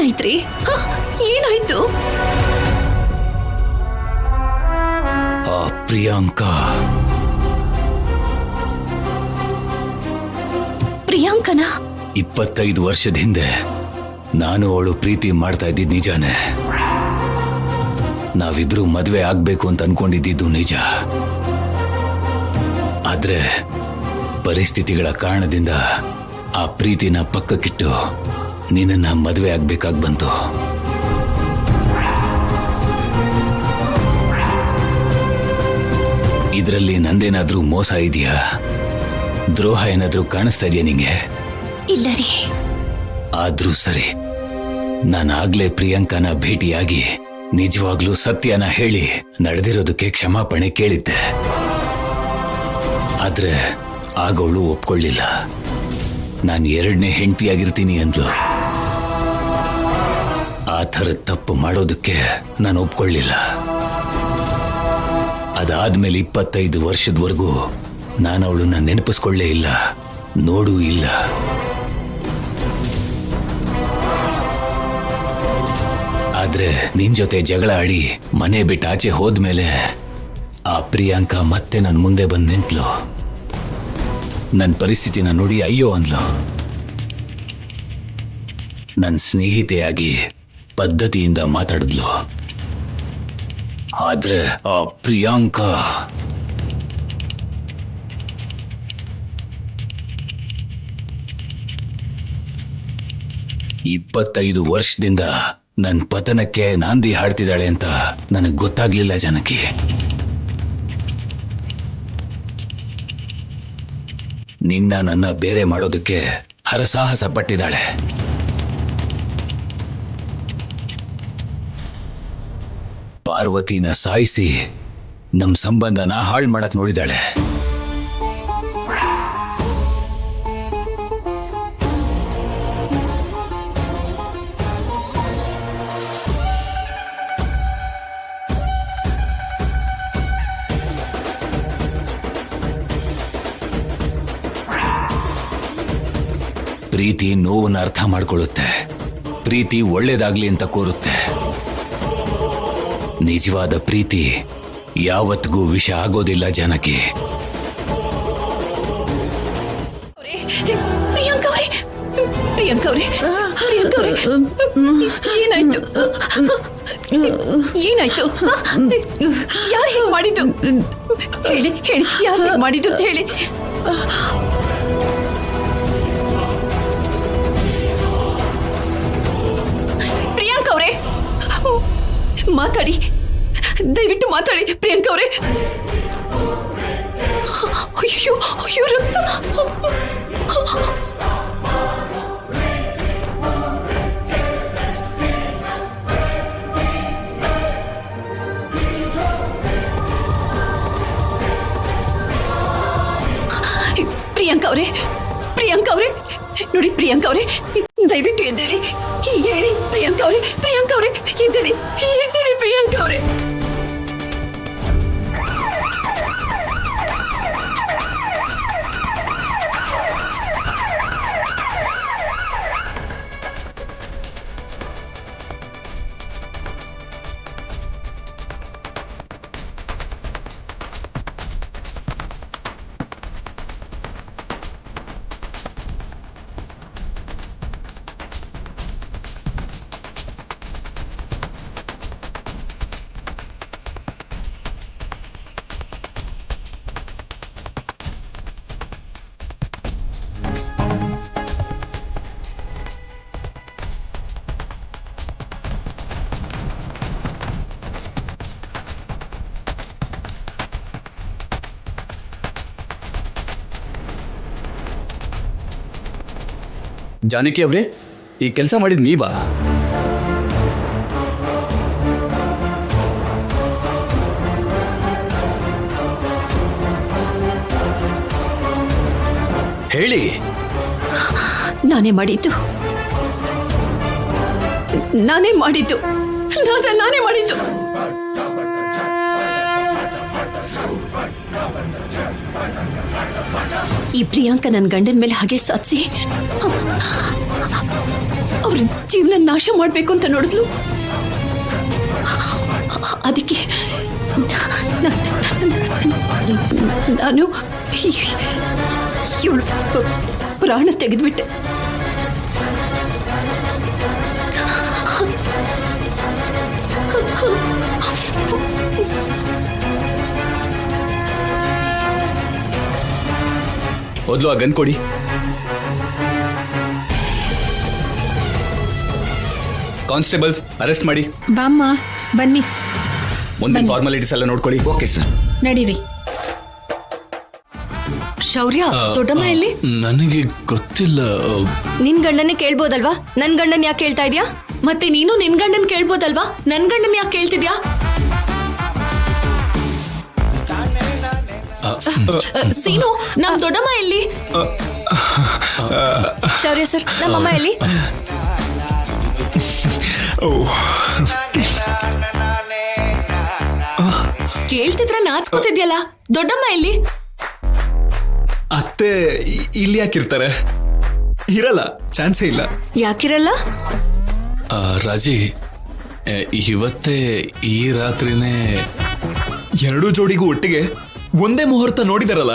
ಏನಾಯ್ತ್ರಿ? ಏನಾಯ್ತು? ಆ ಪ್ರಿಯಾಂಕಾ ಪ್ರಿಯಾಂಕನ 25 ವರ್ಷದ ಹಿಂದೆ ನಾನು ಅವಳು ಪ್ರೀತಿ ಮಾಡ್ತಾ ಇದ್ದಿದ್ದು ನಿಜಾನೇ. ನಾವಿಬ್ರು ಮದ್ವೆ ಆಗ್ಬೇಕು ಅಂತ ಅನ್ಕೊಂಡಿದ್ದು ನಿಜ. ಆದ್ರೆ ಪರಿಸ್ಥಿತಿಗಳ ಕಾರಣದಿಂದ ಆ ಪ್ರೀತಿನ ಪಕ್ಕಕ್ಕಿಟ್ಟು ನಿನ್ನನ್ನ ಮದ್ವೆ ಆಗ್ಬೇಕಾಗಿ ಬಂತು. ಇದರಲ್ಲಿ ನಂದೇನಾದ್ರೂ ಮೋಸ ಇದೆಯಾ? ದ್ರೋಹ ಏನಾದ್ರೂ ಕಾಣಿಸ್ತಾ ಇದೆಯಾ ನಿಂಗೆ? ಇಲ್ಲ ರೀ. ಆದ್ರೂ ಸರಿ, ನಾನಾಗ್ಲೇ ಪ್ರಿಯಾಂಕನ ಭೇಟಿಯಾಗಿ ನಿಜವಾಗ್ಲೂ ಸತ್ಯನ ಹೇಳಿ ನಡೆದಿರೋದಕ್ಕೆ ಕ್ಷಮಾಪಣೆ ಕೇಳಿದ್ದೆ. ಆದ್ರೆ ಆಗೋಳು ಒಪ್ಕೊಳ್ಳಿಲ್ಲ. ನಾನು 2ನೇ ಹೆಂಡತಿಯಾಗಿರ್ತೀನಿ ಅಂದ್ಲು. ಆ ಥರ ತಪ್ಪು ಮಾಡೋದಕ್ಕೆ ನಾನು ಒಪ್ಕೊಳ್ಳಿಲ್ಲ. ಅದಾದ್ಮೇಲೆ 25 ವರ್ಷದವರೆಗೂ ನಾನು ಅವಳನ್ನ ನೆನಪಿಸ್ಕೊಳ್ಳೇ ಇಲ್ಲ, ನೋಡೂ ಇಲ್ಲ. ಆದ್ರೆ ನಿನ್ ಜೊತೆ ಜಗಳ ಆಡಿ ಮನೆ ಬಿಟ್ಟು ಆಚೆ ಹೋದ್ಮೇಲೆ ಆ ಪ್ರಿಯಾಂಕಾ ಮತ್ತೆ ನನ್ನ ಮುಂದೆ ಬಂದು ನಿಂತ್ಲು. ನನ್ನ ಪರಿಸ್ಥಿತಿನ ನೋಡಿ ಅಯ್ಯೋ ಅಂದ್ಲು. ನನ್ನ ಸ್ನೇಹಿತೆಯಾಗಿ ಪದ್ಧತಿಯಿಂದ ಮಾತಾಡಿದ್ಲು. ಆದ್ರೆ ಆ ಪ್ರಿಯಾಂಕಾ ಇಪ್ಪತ್ತೈದು ವರ್ಷದಿಂದ ನನ್ನ ಪತನಕ್ಕೆ ನಾಂದಿ ಹಾಡ್ತಿದ್ದಾಳೆ ಅಂತ ನನಗೆ ಗೊತ್ತಾಗ್ಲಿಲ್ಲ ಜನಕ್ಕೆ. ನನ್ನ ಬೇರೆ ಮಾಡೋದಕ್ಕೆ ಹರಸಾಹಸ ಪಟ್ಟಿದ್ದಾಳೆ. ಪಾರ್ವತಿನ ಸಾಯಿಸಿ ನಮ್ ಸಂಬಂಧನ ಹಾಳು ಮಾಡಕ್ ನೋಡಿದಾಳೆ. ಪ್ರೀತಿ ನೋವನ್ನ ಅರ್ಥ ಮಾಡ್ಕೊಳ್ಳುತ್ತೆ. ಪ್ರೀತಿ ಒಳ್ಳೇದಾಗ್ಲಿ ಅಂತ ಕೋರುತ್ತೆ. ನಿಜವಾದ ಪ್ರೀತಿ ಯಾವತ್ತಿಗೂ ವಿಷ ಆಗೋದಿಲ್ಲ ಜನಕ್ಕೆ. ಪ್ರಿಯಾಂಕಾ ಅವರೇ, ಏನಾಯ್ತು? ಏನಾಯ್ತು? ಯಾರು ಹೀಗೆ ಮಾಡಿದ್ದು? ಹೇಳಿ ಹೇಳಿ, ಯಾರು ಹೀಗೆ ಮಾಡಿದ್ದು ಅಂತ ಹೇಳಿ. ಪ್ರಿಯಾಂಕಾ ಅವರೇ, ಮಾತಾಡಿ, ದಯವಿಟ್ಟು ಮಾತಾಡಿ ಪ್ರಿಯಾಂಕಾ ಅವರೇ. ಅಯ್ಯೋ ಅಯ್ಯೋ, ರಕ್ತ. ಪ್ರಿಯಾಂಕಾ ಅವರೇ, ಪ್ರಿಯಾಂಕಾ ಅವರೇ, ನೋಡಿ ಪ್ರಿಯಾಂಕಾ ಅವರೇ, ದಯವಿಟ್ಟು ಎದ್ದೇಳಿ, ಹೇಳಿ ಪ್ರಿಯಾಂಕಾ ಅವರೇ, ಪ್ರಿಯಾಂಕಾ ಅವರೇ, ಎದ್ದೇಳಿ, ಎದ್ದೇಳಿ ಪ್ರಿಯಾಂಕಾ ಅವರೇ. ಜಾನಕಿ ಅವರೇ, ಈ ಕೆಲಸ ಮಾಡಿದ್ ನೀವಾ? ಹೇಳಿ. ನಾನೇ ಮಾಡಿದ್ದು, ನಾನೇ ಮಾಡಿದ್ದು, ನಾನೇ ಮಾಡಿದ್ದು. ಈ ಪ್ರಿಯಾಂಕಾ ನನ್ನ ಗಂಡನ ಮೇಲೆ ಹಾಗೆ ಸಾಧಿಸಿ ಅವ್ರ ಜೀವನ ನಾಶ ಮಾಡ್ಬೇಕು ಅಂತ ನೋಡಿದ್ಲು. ಅದಕ್ಕೆ ನಾನು ಇವಳು ಪ್ರಾಣ ತೆಗೆದ್ಬಿಟ್ಟೆ. ಮೊದಲು ಆ ಗನ್ ಕೊಡಿ. ಕಾನ್ಸ್ಟೇಬಲ್ಸ್ ಅರೆಸ್ಟ್ ಮಾಡಿ. ಬಾಮ್ಮ ಬನ್ನಿ, ಮುಂದಿನ ಫಾರ್ಮಾಲಿಟೀಸ್ ಎಲ್ಲ ನೋಡ್ಕೊಳ್ಳಿ. Okay sir. ನಡೀರಿ. ಶೌರ್ಯ, ದೊಡ್ಡಮ್ಮ ಎಲ್ಲಿ? ನನಗೆ ಗೊತ್ತಿಲ್ಲ. ನಿನ್ ಗಂಡನ್ನೇ ಕೇಳ್ಬೋದಲ್ವಾ? ನನ್ ಗಂಡನ್ ಯಾಕೆ ಕೇಳ್ತಾ ಇದ್ಯಾ? ಮತ್ತೆ ನೀನು ನಿನ್ ಗಂಡನ್ ಕೇಳ್ಬೋದಲ್ವಾ? ನನ್ ಗಂಡನ್ ಯಾಕೆ ಕೇಳ್ತಿದ್ಯಾ? ಸೀನು, ನಮ್ ದೊಡ್ಡಮ್ಮ ಎಲ್ಲಿ? ಶೌರ್ಯ ಸರ್, ನಮ್ಮಮ್ಮ ಎಲ್ಲಿ? ಕೇಳ್ತಿದ್ರೆ ನಾಚ್ಕೋತಿದ್ಯಲ್ಲ, ದೊಡ್ಡಮ್ಮ ಎಲ್ಲಿ? ಅತ್ತೆ ಇಲ್ಲಿ ಯಾಕಿರ್ತಾರೆ? ಇರಲ್ಲ, ಚಾನ್ಸೇ ಇಲ್ಲ. ಯಾಕಿರಲ್ಲ? ರಾಜಿ, ಇವತ್ತೇ ಈ ರಾತ್ರಿನೇ ಎರಡೂ ಜೋಡಿಗೂ ಒಟ್ಟಿಗೆ ಒಂದೇ ಮುಹೂರ್ತ ನೋಡಿದಾರಲ್ಲ.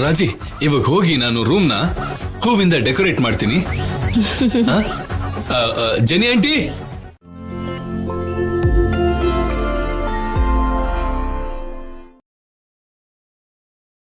ರಾಜಿ, ಇವಾಗ ಹೋಗಿ ನಾನು ರೂಮ್ನ ಹೂವಿಂದ ಡೆಕೋರೇಟ್ ಮಾಡ್ತೀನಿ. ಜನಿ ಆಂಟಿ,